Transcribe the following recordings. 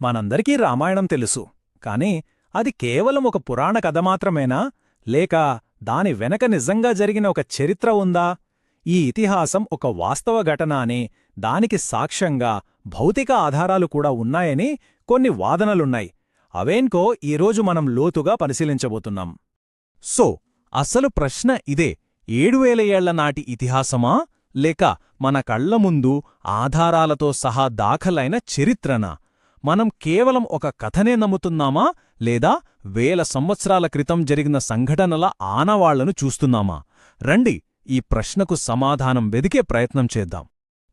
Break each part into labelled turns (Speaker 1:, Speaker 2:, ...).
Speaker 1: మనందరికీ రామాయణం తెలుసు, కాని అది కేవలం ఒక పురాణ కథ మాత్రమేనా, లేక దాని వెనక నిజంగా జరిగిన ఒక చరిత్ర ఉందా? ఈ ఇతిహాసం ఒక వాస్తవ ఘటన అని, దానికి సాక్ష్యంగా భౌతిక ఆధారాలు కూడా ఉన్నాయని కొన్ని వాదనలున్నాయి. అవేన్కో ఈరోజు మనం లోతుగా పరిశీలించబోతున్నాం. సో, అసలు ప్రశ్న ఇదే: 7000 ఏళ్ల నాటి ఇతిహాసమా, లేక మన కళ్ల ముందు ఆధారాలతో సహా దాఖలైన చరిత్రనా? మనం కేవలం ఒక కథనే నమ్ముతున్నామా, లేదా వేల సంవత్సరాల క్రితం జరిగిన సంఘటనల ఆనవాళ్లను చూస్తున్నామా? రండి, ఈ ప్రశ్నకు సమాధానం వెదికే ప్రయత్నం చేద్దాం.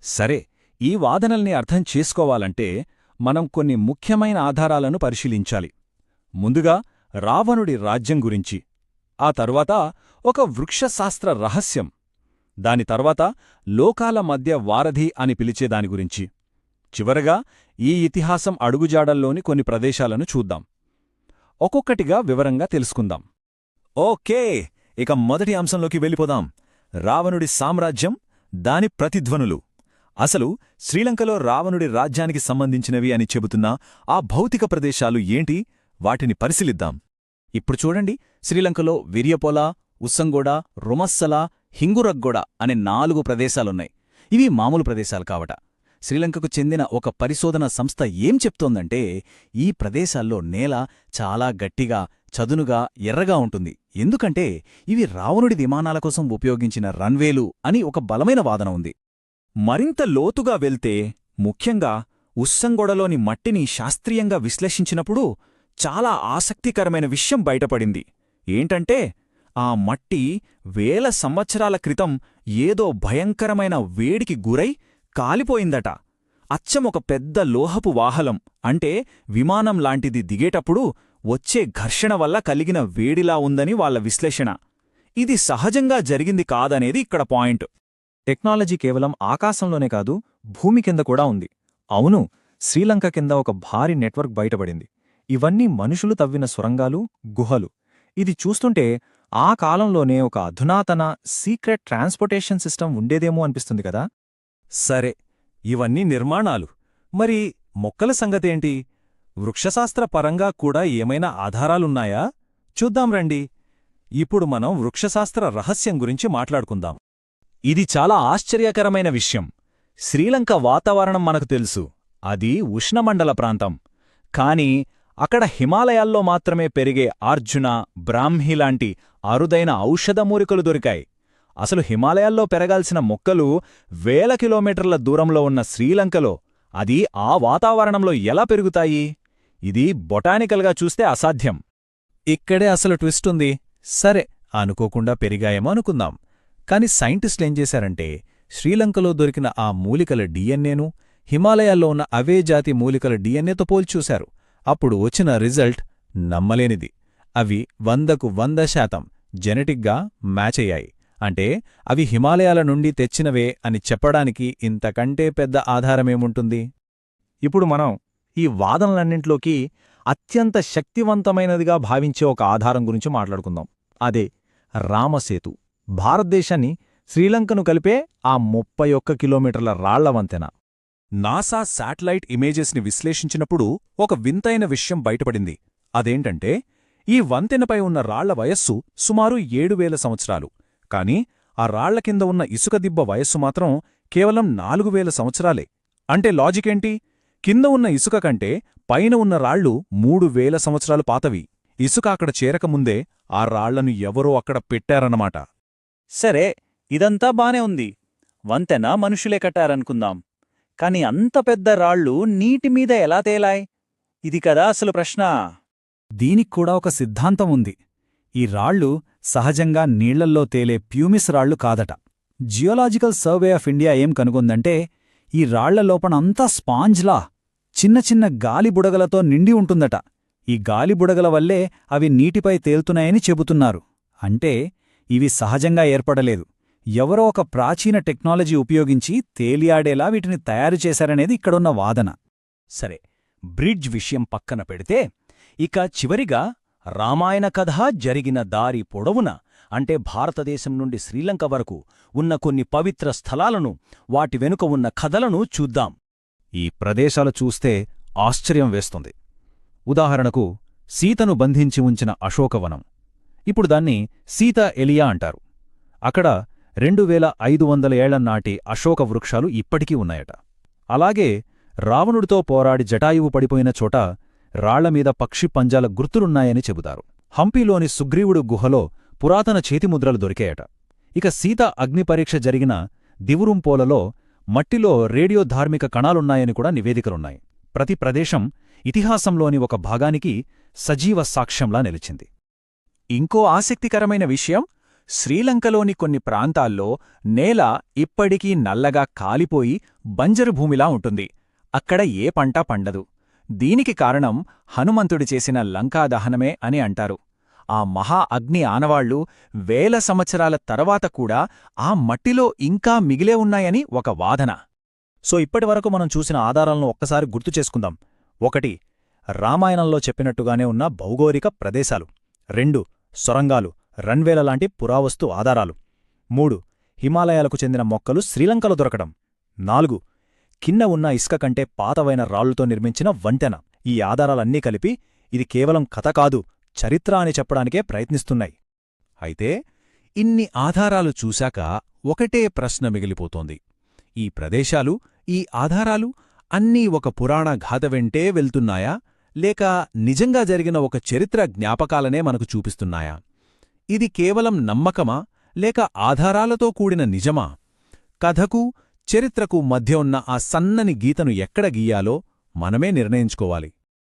Speaker 1: సరే, ఈ వాదనల్ని అర్థం చేసుకోవాలంటే మనం కొన్ని ముఖ్యమైన ఆధారాలను పరిశీలించాలి. ముందుగా రావణుడి రాజ్యం గురించి, ఆ తర్వాత ఒక వృక్షశాస్త్ర రహస్యం, దాని తర్వాత లోకాల మధ్య వారధి అని పిలిచేదాని గురించి, చివరగా ఈ ఇతిహాసం అడుగుజాడల్లోని కొన్ని ప్రదేశాలను చూద్దాం. ఒక్కొక్కటిగా వివరంగా తెలుసుకుందాం. ఓకే, ఇక మొదటి అంశంలోకి వెళ్ళిపోదాం: రావణుడి సామ్రాజ్యం, దాని ప్రతిధ్వనులు. అసలు శ్రీలంకలో రావణుడి రాజ్యానికి సంబంధించినవి అని చెబుతున్న ఆ భౌతిక ప్రదేశాలు ఏంటి? వాటిని పరిశీలిద్దాం. ఇప్పుడు చూడండి, శ్రీలంకలో విరియపోల, ఉస్సంగోడ, రుమస్సల, హింగురగ్గొడ అనే 4 ప్రదేశాలున్నాయి. ఇవి మామూలు ప్రదేశాలు కావట. శ్రీలంకకు చెందిన ఒక పరిశోధన సంస్థ ఏం చెప్తోందంటే, ఈ ప్రదేశాల్లో నేల చాలా గట్టిగా, చదునుగా, ఎర్రగా ఉంటుంది. ఎందుకంటే ఇవి రావణుడి విమానాల కోసం ఉపయోగించిన రన్వేలు అని ఒక బలమైన వాదన ఉంది. మరింత లోతుగా వెళ్తే, ముఖ్యంగా ఉస్సంగొడలోని మట్టిని శాస్త్రీయంగా విశ్లేషించినప్పుడు చాలా ఆసక్తికరమైన విషయం బయటపడింది. ఏంటంటే, ఆ మట్టి వేల సంవత్సరాల క్రితం ఏదో భయంకరమైన వేడికి గురై కాలిపోయిందట. అచ్చం ఒక పెద్ద లోహపు వాహనం, అంటే విమానం లాంటిది దిగేటప్పుడు వచ్చే ఘర్షణ వల్ల కలిగిన వేడిలా ఉందని వాళ్ల విశ్లేషణ. ఇది సహజంగా జరిగింది కాదనేది ఇక్కడ పాయింట్. టెక్నాలజీ కేవలం ఆకాశంలోనే కాదు, భూమి కింద కూడా ఉంది. అవును, శ్రీలంక కింద ఒక భారీ నెట్వర్క్ బయటపడింది. ఇవన్నీ మనుషులు తవ్విన సొరంగాలు, గుహలు. ఇది చూస్తుంటే ఆ కాలంలోనే ఒక అధునాతన సీక్రెట్ ట్రాన్స్పోర్టేషన్ సిస్టమ్ ఉండేదేమో అనిపిస్తుంది కదా. సరే, ఇవన్నీ నిర్మాణాలు. మరి మొక్కల సంగతేంటి? వృక్షశాస్త్ర పరంగా కూడా ఏమైనా ఆధారాలున్నాయా? చూద్దాం రండి. ఇప్పుడు మనం వృక్షశాస్త్ర రహస్యం గురించి మాట్లాడుకుందాం. ఇది చాలా ఆశ్చర్యకరమైన విషయం. శ్రీలంక వాతావరణం మనకు తెలుసు, అది ఉష్ణమండల ప్రాంతం. కాని అక్కడ హిమాలయాల్లో మాత్రమే పెరిగే అర్జున, బ్రాహ్మి లాంటి అరుదైన ఔషధమూలికలు దొరికాయి. అసలు హిమాలయాల్లో పెరగాల్సిన మొక్కలు వేల కిలోమీటర్ల దూరంలో ఉన్న శ్రీలంకలో, అది ఆ వాతావరణంలో ఎలా పెరుగుతాయి? ఇది బొటానికల్గా చూస్తే అసాధ్యం. ఇక్కడే అసలు ట్విస్టుంది. సరే, అనుకోకుండా పెరిగాయేమో అనుకుందాం. కాని సైంటిస్టులేం చేశారంటే, శ్రీలంకలో దొరికిన ఆ మూలికల డిఎన్ఏను హిమాలయాల్లో ఉన్న అవే జాతి మూలికల డిఎన్ఏతో పోల్చూశారు. అప్పుడు వచ్చిన రిజల్ట్ నమ్మలేనిది. అవి 100కు 100% జెనెటిక్గా మ్యాచ్ అయ్యాయి. అంటే అవి హిమాలయాల నుండి తెచ్చినవే అని చెప్పడానికి ఇంతకంటే పెద్ద ఆధారమేముంటుంది? ఇప్పుడు మనం ఈ వాదనలన్నింట్లోకి అత్యంత శక్తివంతమైనదిగా భావించే ఒక ఆధారం గురించి మాట్లాడుకుందాం. అదే రామసేతు. భారతదేశాన్ని, శ్రీలంకను కలిపే ఆ 31 కిలోమీటర్ల రాళ్ల వంతెన. నాసా శాటిలైట్ ఇమేజెస్ని విశ్లేషించినప్పుడు ఒక వింతైన విషయం బయటపడింది. అదేంటంటే, ఈ వంతెనపై ఉన్న రాళ్ల వయస్సు సుమారు 7000 సంవత్సరాలు. కాని ఆ రాళ్ల కింద ఉన్న ఇసుక దిబ్బ వయస్సు మాత్రం కేవలం 4000 సంవత్సరాలే. అంటే లాజికేంటి? కింద ఉన్న ఇసుక కంటే పైన ఉన్న రాళ్లు 3000 సంవత్సరాలు పాతవి. ఇసుక అక్కడ చేరకముందే ఆ రాళ్లను ఎవరో అక్కడ పెట్టారన్నమాట.
Speaker 2: సరే, ఇదంతా బానే ఉంది. వంతెన మనుషులే కట్టారనుకుందాం. కాని అంత పెద్ద రాళ్ళు నీటిమీద ఎలా తేలాయ్? ఇది కదా అసలు ప్రశ్న.
Speaker 1: దీనిక్కూడా ఒక సిద్ధాంతం ఉంది. ఈ రాళ్లు సహజంగా నీళ్లల్లో తేలే ప్యూమిస్ రాళ్లు కాదట. జియోలాజికల్ సర్వే ఆఫ్ ఇండియా ఏం కనుగొందంటే, ఈ రాళ్ల లోపనంతా స్పాంజ్లా చిన్న చిన్న గాలిబుడగలతో నిండి ఉంటుందట. ఈ గాలిబుడగల వల్లే అవి నీటిపై తేలుతున్నాయని చెబుతున్నారు. అంటే ఇవి సహజంగా ఏర్పడలేదు, ఎవరో ఒక ప్రాచీన టెక్నాలజీ ఉపయోగించి తేలియాడేలా వీటిని తయారు చేశారనేది ఇక్కడున్న వాదన.
Speaker 2: సరే, బ్రిడ్జ్ విషయం పక్కన పెడితే, ఇక చివరిగా రామాయణ కథ జరిగిన దారి పొడవున, అంటే భారతదేశం నుండి శ్రీలంక వరకు ఉన్న కొన్ని పవిత్ర స్థలాలను, వాటి వెనుక ఉన్న కథలను చూద్దాం.
Speaker 1: ఈ ప్రదేశాలు చూస్తే
Speaker 2: ఆశ్చర్యం వేస్తుంది. ఉదాహరణకు సీతను బంధించి ఉంచిన అశోకవనం. ఇప్పుడు దాన్ని సీత ఎలియా అంటారు. అక్కడ 2500 ఏళ్ల నాటి అశోక వృక్షాలు ఇప్పటికీ ఉన్నాయట. అలాగే రావణుడితో పోరాడి జటాయువు పడిపోయిన చోట రాళ్లమీద పక్షి పంజాల గుర్తులున్నాయని చెబుతారు. హంపీలోని సుగ్రీవుడు గుహలో పురాతన చేతిముద్రలు దొరికాయట. ఇక సీత అగ్నిపరీక్ష జరిగిన దివురుంపోలలో మట్టిలో రేడియో ధార్మిక కణాలున్నాయని కూడా నివేదికలున్నాయి. ప్రతి ప్రదేశం ఇతిహాసంలోని ఒక భాగానికి సజీవ సాక్ష్యంలా నిలిచింది.
Speaker 1: ఇంకో ఆసక్తికరమైన విషయం, శ్రీలంకలోని కొన్ని ప్రాంతాల్లో నేల ఇప్పటికీ నల్లగా కాలిపోయి బంజరు భూమిలా ఉంటుంది. అక్కడ ఏ పంట పండదు. దీనికి కారణం హనుమంతుడు చేసిన లంకాదహనమే అని అంటారు. ఆ మహా అగ్ని ఆనవాళ్లు వేల సంవత్సరాల తర్వాత కూడా ఆ మట్టిలో ఇంకా మిగిలే ఉన్నాయని ఒక వాదన.
Speaker 2: సో ఇప్పటివరకు మనం చూసిన ఆధారాలను ఒక్కసారి గుర్తు చేసుకుందాం. 1. రామాయణంలో చెప్పినట్టుగానే ఉన్న భౌగోళిక ప్రదేశాలు. 2. సొరంగాలు, రన్వేల లాంటి పురావస్తు ఆధారాలు. 3. హిమాలయాలకు చెందిన మొక్కలు శ్రీలంకలో దొరకడం. 4. కింద ఉన్న ఇసుక కంటే పాతవైన రాళ్లతో నిర్మించిన వంతెన. ఈ ఆధారాలన్నీ కలిపి ఇది కేవలం కథ కాదు, చరిత్ర అని చెప్పడానికే ప్రయత్నిస్తున్నాయి.
Speaker 1: అయితే ఇన్ని ఆధారాలు చూశాక ఒకటే ప్రశ్న మిగిలిపోతోంది. ఈ ప్రదేశాలు, ఈ ఆధారాలు అన్నీ ఒక పురాణ గాథ వెంటే వెళ్తున్నాయా, లేక నిజంగా జరిగిన ఒక చరిత్ర జ్ఞాపకాలనే మనకు చూపిస్తున్నాయా? ఇది కేవలం నమ్మకమా, లేక ఆధారాలతో కూడిన నిజమా? కథకు, చరిత్రకు మధ్య ఉన్న ఆ సన్నని గీతను ఎక్కడ గీయాలో మనమే నిర్ణయించుకోవాలి.